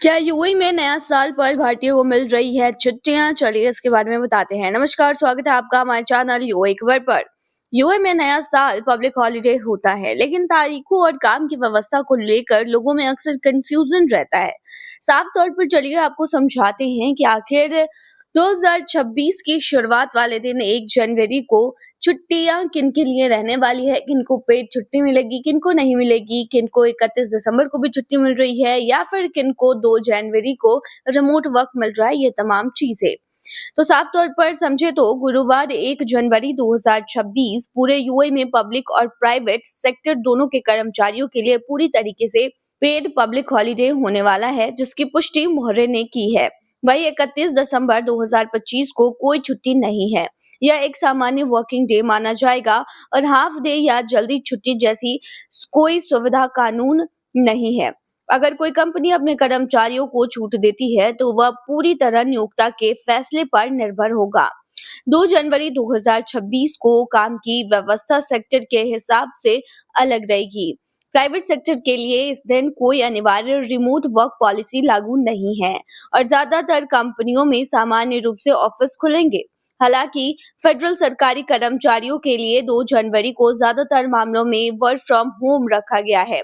क्या यूएई में नया साल पर भारतीयों को मिल रही है छुट्टियां? चलिए इसके बारे में बताते हैं। नमस्कार, स्वागत है आपका हमारे चैनल यूएई खबर पर। यूएई में नया साल पब्लिक हॉलिडे होता है, लेकिन तारीखों और काम की व्यवस्था को लेकर लोगों में अक्सर कंफ्यूजन रहता है। साफ तौर पर चलिए आपको समझाते हैं कि आखिर 2026 की शुरुआत वाले दिन 1 जनवरी को छुट्टियां किन के लिए रहने वाली है, किनको पेड छुट्टी मिलेगी, किनको नहीं मिलेगी, किनको 31 दिसंबर को भी छुट्टी मिल रही है या फिर किनको 2 जनवरी को रिमोट वर्क मिल रहा है, ये तमाम चीजें। तो साफ तौर पर समझे तो गुरुवार 1 जनवरी 2026 पूरे यूएई में पब्लिक और प्राइवेट सेक्टर दोनों के कर्मचारियों के लिए पूरी तरीके से पेड पब्लिक हॉलिडे होने वाला है, जिसकी पुष्टि मोहरे ने की है। वही 31 दिसंबर 2025 को कोई छुट्टी नहीं है। यह एक सामान्य वर्किंग डे माना जाएगा और हाफ डे या जल्दी छुट्टी जैसी कोई सुविधा कानून नहीं है। अगर कोई कंपनी अपने कर्मचारियों को छूट देती है तो वह पूरी तरह नियोक्ता के फैसले पर निर्भर होगा। 2 जनवरी 2026 को काम की व्यवस्था सेक्टर के हिसाब से अलग रहेगी। प्राइवेट सेक्टर के लिए इस दिन कोई अनिवार्य रिमोट वर्क पॉलिसी लागू नहीं है और ज्यादातर कंपनियों में सामान्य रूप से ऑफिस खुलेंगे। हालांकि फेडरल सरकारी कर्मचारियों के लिए 2 जनवरी को ज्यादातर मामलों में वर्क फ्रॉम होम रखा गया है,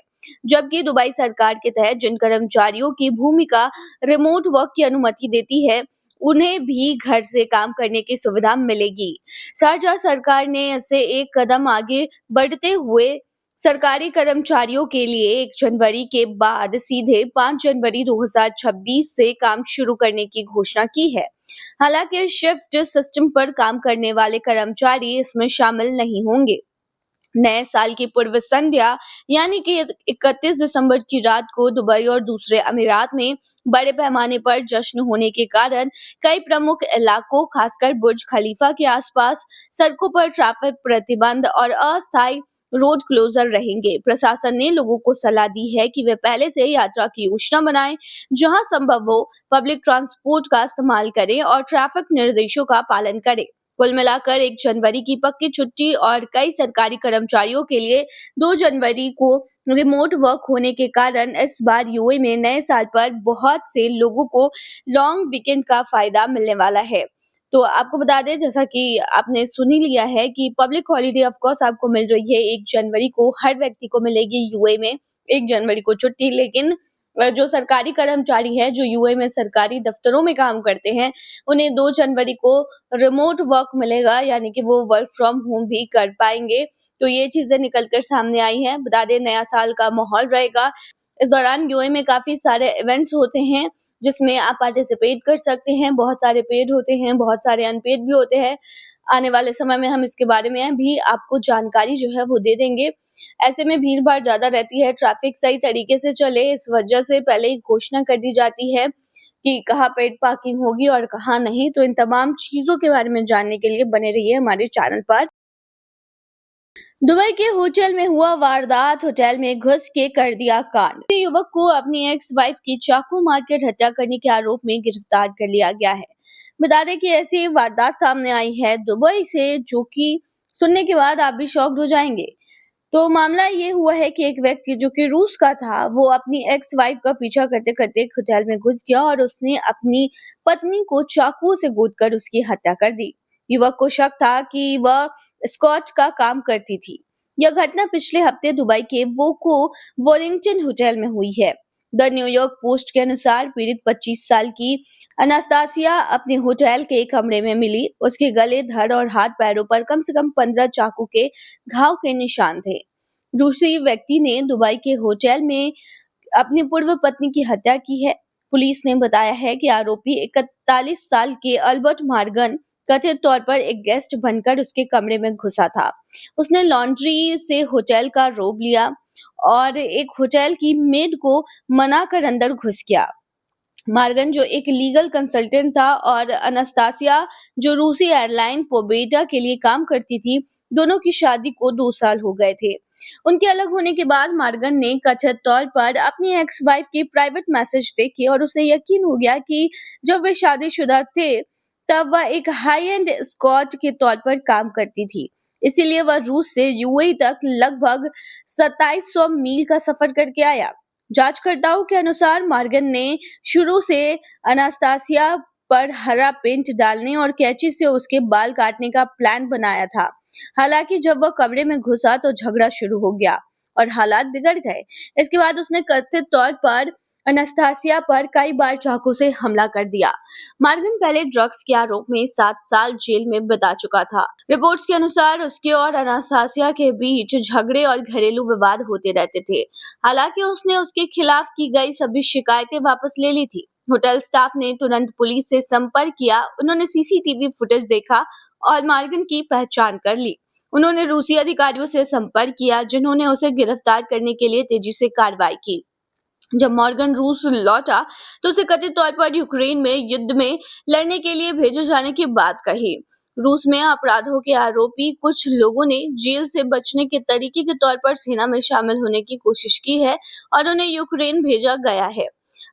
जबकि दुबई सरकार के तहत जिन कर्मचारियों की भूमिका रिमोट वर्क की अनुमति देती है, उन्हें भी घर से काम करने की सुविधा मिलेगी। शारजाह सरकार ने इसे एक कदम आगे बढ़ते हुए सरकारी कर्मचारियों के लिए 1 जनवरी के बाद सीधे 5 जनवरी 2026 से काम शुरू करने की घोषणा की है। हालांकि शिफ्ट सिस्टम पर काम करने वाले कर्मचारी इसमें शामिल नहीं होंगे। नए साल की पूर्व संध्या यानी कि 31 दिसंबर की रात को दुबई और दूसरे अमीरात में बड़े पैमाने पर जश्न होने के कारण कई प्रमुख इलाकों, खासकर बुर्ज खलीफा के आसपास सड़कों पर ट्रैफिक प्रतिबंध और अस्थायी रोड क्लोजर रहेंगे। प्रशासन ने लोगों को सलाह दी है कि वे पहले से यात्रा की योजना बनाएं, जहां संभव हो पब्लिक ट्रांसपोर्ट का इस्तेमाल करें और ट्रैफिक निर्देशों का पालन करें। कुल मिलाकर 1 जनवरी की पक्की छुट्टी और कई सरकारी कर्मचारियों के लिए 2 जनवरी को रिमोट वर्क होने के कारण इस बार यूएई में नए साल पर बहुत से लोगों को लॉन्ग वीकेंड का फायदा मिलने वाला है। तो आपको बता दें, जैसा कि आपने सुन ही लिया है कि पब्लिक हॉलिडे ऑफ कोर्स आपको मिल रही है 1 जनवरी को, हर व्यक्ति को मिलेगी यूएई में 1 जनवरी को छुट्टी। लेकिन जो सरकारी कर्मचारी है, जो यूएई में सरकारी दफ्तरों में काम करते हैं, उन्हें 2 जनवरी को रिमोट वर्क मिलेगा, यानी कि वो वर्क फ्रॉम होम भी कर पाएंगे। तो ये चीजें निकल कर सामने आई हैं। बता दें, नया साल का माहौल रहेगा। इस दौरान यूएई में काफी सारे इवेंट्स होते हैं जिसमें आप पार्टिसिपेट कर सकते हैं। बहुत सारे पेड होते हैं, बहुत सारे अनपेड भी होते हैं। आने वाले समय में हम इसके बारे में भी आपको जानकारी जो है वो दे देंगे। ऐसे में भीड़-भाड़ ज़्यादा रहती है, ट्रैफिक सही तरीके से चले, इस वजह से पहले ही घोषणा कर दी जाती है कि कहाँ पेड पार्किंग होगी और कहाँ नहीं। तो इन तमाम चीज़ों के बारे में जानने के लिए बने रहिए हमारे चैनल पर। दुबई के होटल में हुआ वारदात, होटल में घुस के कर दिया कांड। युवक को अपनी एक्स वाइफ की चाकू मारकर हत्या करने के आरोप में गिरफ्तार कर लिया गया है। बता दें कि ऐसी वारदात सामने आई है दुबई से, जो कि सुनने के बाद आप भी शॉक्ड हो जाएंगे। तो मामला ये हुआ है कि एक व्यक्ति जो कि रूस का था, वो अपनी एक्स वाइफ का पीछा करते करते एक होटल में घुस गया और उसने अपनी पत्नी को चाकू से गोदकर उसकी हत्या कर दी। युवक को शक था कि वह स्कॉच का काम करती थी। यह घटना पिछले हफ्ते दुबई के वोको वॉलिंगटन होटल में हुई है। द न्यूयॉर्क पोस्ट के अनुसार पीड़ित 25 साल की अनास्तासिया अपने होटल के कमरे में मिली। उसके गले, धड़ और हाथ पैरों पर कम से कम 15 चाकू के घाव के निशान थे। रूसी व्यक्ति ने दुबई के होटल में अपनी पूर्व पत्नी की हत्या की है। पुलिस ने बताया है कि आरोपी 41 साल के अल्बर्ट मार्गन कथित तौर पर एक गेस्ट बनकर उसके कमरे में घुसा था। उसने लॉन्ड्री से होटल का रोब लिया और एक होटल की मेड को मनाकर अंदर घुस गया। मार्गन, जो एक लीगल कंसल्टेंट था, और अनास्तासिया, जो रूसी एयरलाइन पोबेटा के लिए काम करती थी, दोनों की शादी को 2 साल हो गए थे। उनके अलग होने के बाद मार्गन ने कथित तौर पर अपनी एक्स वाइफ के प्राइवेट मैसेज देखे और उसे यकीन हो गया कि जब वे शादीशुदा थे तब वह एक हाई एंड स्कॉच के तौर पर काम करती थी। इसीलिए वह रूस से यूएई तक लगभग 2700 मील का सफर करके आया। जांचकर्ताओं के अनुसार मॉर्गन ने शुरू से अनास्तासिया पर हरा पेंट डालने और कैंची से उसके बाल काटने का प्लान बनाया था। हालांकि जब वह कमरे में घुसा तो झगड़ा शुरू हो गया और हालात बिगड़ गए। इसके बाद उसने कथित तौर पर अनास्तासिया पर कई बार चाकू से हमला कर दिया। मॉर्गन पहले ड्रग्स के आरोप में 7 साल जेल में बिता चुका था। रिपोर्ट्स के अनुसार उसके और अनास्तासिया के बीच झगड़े और घरेलू विवाद होते रहते थे। हालांकि उसने उसके खिलाफ की गई सभी शिकायतें वापस ले ली थी। होटल स्टाफ ने तुरंत पुलिस से संपर्क किया। उन्होंने सीसीटीवी फुटेज देखा और मॉर्गन की पहचान कर ली। उन्होंने रूसी अधिकारियों से संपर्क किया, जिन्होंने उसे गिरफ्तार करने के लिए तेजी से कार्रवाई की। जब मॉर्गन रूस लौटा तो उसे कथित तौर पर यूक्रेन में युद्ध में लड़ने के लिए भेजे जाने की बात कही। रूस में अपराधों के आरोपी कुछ लोगों ने जेल से बचने के तरीके के तौर पर सेना में शामिल होने की कोशिश की है और उन्हें यूक्रेन भेजा गया है।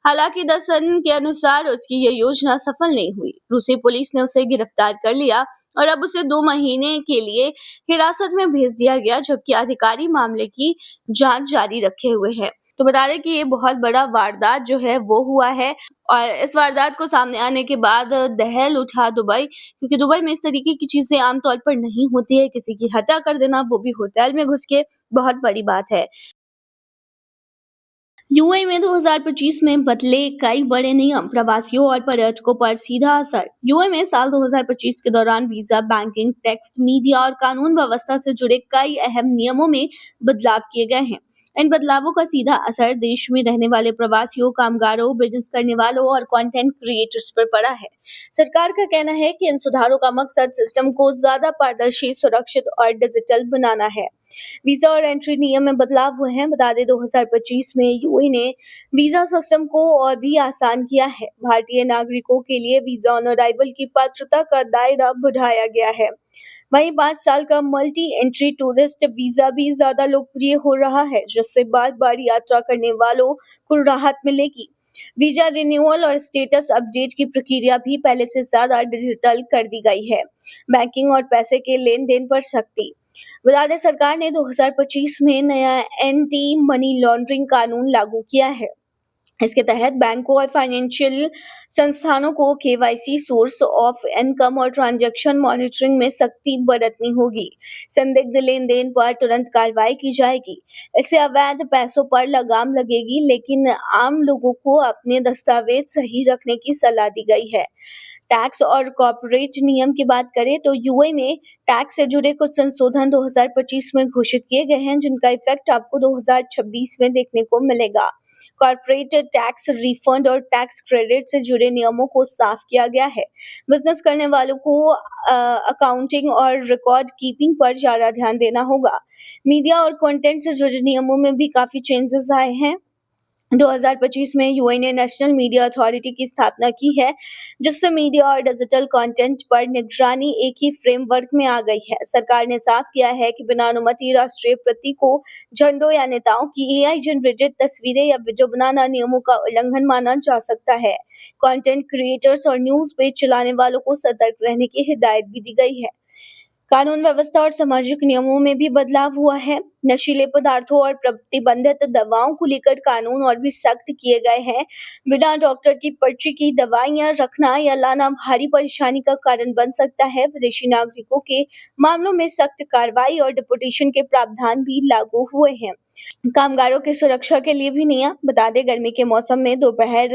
हालांकि द सन के अनुसार उसकी यह योजना सफल नहीं हुई। रूसी पुलिस ने उसे गिरफ्तार कर लिया और अब उसे 2 महीने के लिए हिरासत में भेज दिया गया, जबकि अधिकारी मामले की जांच जारी रखे हुए हैं। तो बता दें कि ये बहुत बड़ा वारदात जो है वो हुआ है और इस वारदात को सामने आने के बाद दहल उठा दुबई, क्योंकि दुबई में इस तरीके की चीजें आमतौर पर नहीं होती है। किसी की हत्या कर देना, वो भी होटल में घुस के, बहुत बड़ी बात है। यूएई में 2025 में बदले कई बड़े नियम, प्रवासियों और पर्यटकों पर सीधा असर। यूएई में साल 2025 के दौरान वीजा, बैंकिंग, टैक्स, मीडिया और कानून व्यवस्था से जुड़े कई अहम नियमों में बदलाव किए गए हैं। इन बदलावों का सीधा असर देश में रहने वाले प्रवासियों, कामगारों, बिजनेस करने वालों और कंटेंट क्रिएटर्स पर पड़ा है। सरकार का कहना है कि इन सुधारों का मकसद सिस्टम को ज्यादा पारदर्शी, सुरक्षित और डिजिटल बनाना है। वीजा और एंट्री नियम में बदलाव हुए हैं। बता दें 2025 में यूएई ने वीजा सिस्टम को और भी आसान किया है। भारतीय नागरिकों के लिए वीजा ऑन अराइवल की पात्रता का दायरा बढ़ाया गया है। वहीं 5 साल का मल्टी एंट्री टूरिस्ट वीजा भी ज्यादा लोकप्रिय हो रहा है, जिससे बार बार यात्रा करने वालों को राहत मिलेगी। वीजा रिन्यूअल और स्टेटस अपडेट की प्रक्रिया भी पहले से ज्यादा डिजिटल कर दी गई है। बैंकिंग और पैसे के लेन देन पर सख्ती। बता दें सरकार ने 2025 में नया एंटी मनी लॉन्ड्रिंग कानून लागू किया है। इसके तहत बैंकों और फाइनेंशियल संस्थानों को केवाईसी, सोर्स ऑफ इनकम और ट्रांजैक्शन मॉनिटरिंग में सख्ती बरतनी होगी। संदिग्ध लेन देन पर तुरंत कार्रवाई की जाएगी। इससे अवैध पैसों पर लगाम लगेगी, लेकिन आम लोगों को अपने दस्तावेज सही रखने की सलाह दी गई है। टैक्स और कॉर्पोरेट नियम की बात करें तो यूएई में टैक्स से जुड़े कुछ संशोधन 2025 में घोषित किए गए हैं, जिनका इफेक्ट आपको 2026 में देखने को मिलेगा। कॉर्पोरेट टैक्स रिफंड और टैक्स क्रेडिट से जुड़े नियमों को साफ किया गया है। बिजनेस करने वालों को अकाउंटिंग और रिकॉर्ड कीपिंग पर ज्यादा ध्यान देना होगा। मीडिया और कंटेंट से जुड़े नियमों में भी काफी चेंजेस आए हैं। 2025 में यूएई ने नेशनल मीडिया अथॉरिटी की स्थापना की है, जिससे मीडिया और डिजिटल कंटेंट पर निगरानी एक ही फ्रेमवर्क में आ गई है। सरकार ने साफ किया है कि बिना अनुमति राष्ट्रीय प्रतीकों, झंडों या नेताओं की एआई जनरेटेड तस्वीरें या वीडियो बनाना नियमों का उल्लंघन माना जा सकता है। कंटेंट क्रिएटर्स और न्यूज पेज चलाने वालों को सतर्क रहने की हिदायत भी दी गई है। कानून व्यवस्था और सामाजिक नियमों में भी बदलाव हुआ है। नशीले पदार्थों और प्रतिबंधित दवाओं को लेकर कानून और भी सख्त किए गए हैं। बिना डॉक्टर की पर्ची की दवाइयां रखना या लाना भारी परेशानी का कारण बन सकता है। विदेशी नागरिकों के मामलों में सख्त कार्रवाई और डिपोर्टेशन के प्रावधान भी लागू हुए हैं। कामगारों की सुरक्षा के लिए भी नियम। बता दें गर्मी के मौसम में दोपहर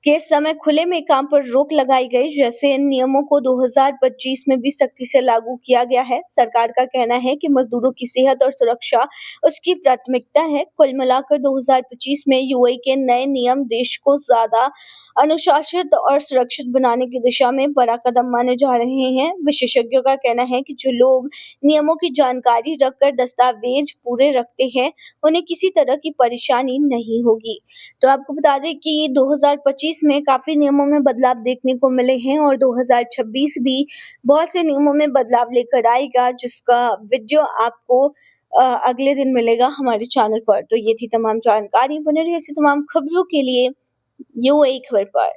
के समय खुले में काम पर रोक लगाई गई, जैसे इन नियमों को 2025 में भी सख्ती से लागू किया गया है। सरकार का कहना है कि मजदूरों की सेहत और सुरक्षा उसकी प्राथमिकता है। कुल मिलाकर 2025 में यूएई के नए नियम देश को ज्यादा अनुशासित और सुरक्षित बनाने की दिशा में बड़ा कदम माने जा रहे हैं। विशेषज्ञों का कहना है कि जो लोग नियमों की जानकारी रखकर दस्तावेज पूरे रखते हैं, उन्हें किसी तरह की परेशानी नहीं होगी। तो आपको बता दें कि 2025 में काफी नियमों में बदलाव देखने को मिले हैं और 2026 भी बहुत से नियमों में बदलाव लेकर आएगा, जिसका वीडियो आपको अगले दिन मिलेगा हमारे चैनल पर। तो ये थी तमाम जानकारी। बने रहिए ऐसी तमाम खबरों के लिए यूएई खबर पर।